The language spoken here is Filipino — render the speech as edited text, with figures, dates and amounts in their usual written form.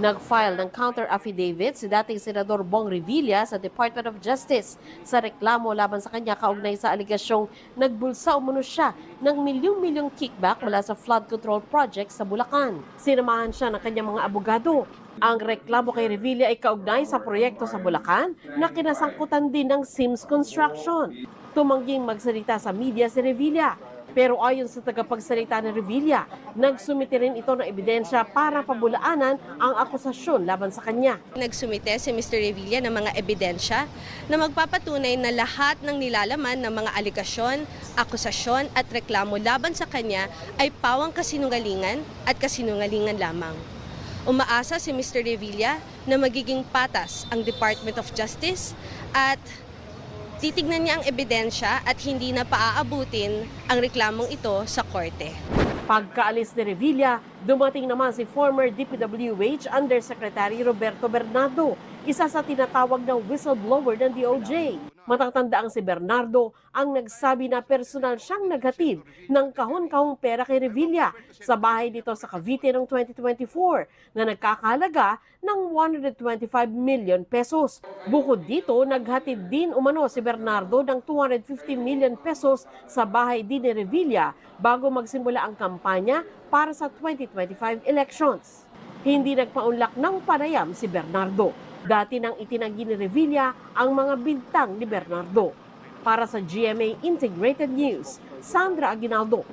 Nag-file ng counter-affidavit si dating Senador Bong Revilla sa Department of Justice sa reklamo laban sa kanya kaugnay sa aligasyong nagbulsa umano siya ng milyong-milyong kickback mula sa flood control project sa Bulacan. Sinamahan siya ng kanyang mga abogado. Ang reklamo kay Revilla ay kaugnay sa proyekto sa Bulacan na kinasangkutan din ng Sims Construction. Tumangging magsalita sa media si Revilla. Pero ayon sa tagapagsalita ni Revilla, nagsumite rin ito ng ebidensya para pabulaanan ang akusasyon laban sa kanya. Nagsumite si Mr. Revilla ng mga ebidensya na magpapatunay na lahat ng nilalaman ng mga aligasyon, akusasyon at reklamo laban sa kanya ay pawang kasinungalingan at kasinungalingan lamang. Umaasa si Mr. Revilla na magiging patas ang Department of Justice at titignan niya ang ebidensya at hindi na paaabutin ang reklamong ito sa korte. Pagkaalis ni Revilla, dumating naman si former DPWH Undersecretary Roberto Bernardo, isa sa tinatawag na whistleblower ng DOJ. Matatanda ang si Bernardo ang nagsabi na personal siyang naghatid ng kahon-kahong pera kay Revilla sa bahay dito sa Cavite noong 2024 na nagkakahalaga ng 125 million pesos. Bukod dito, naghatid din umano si Bernardo ng 250 million pesos sa bahay din ni Revilla bago magsimula ang kampanya para sa 2025 elections. Hindi nagpaunlak ng panayam si Bernardo. Dati nang itinanggi ni Revilla ang mga bintang ni Bernardo. Para sa GMA Integrated News, Sandra Aguinaldo.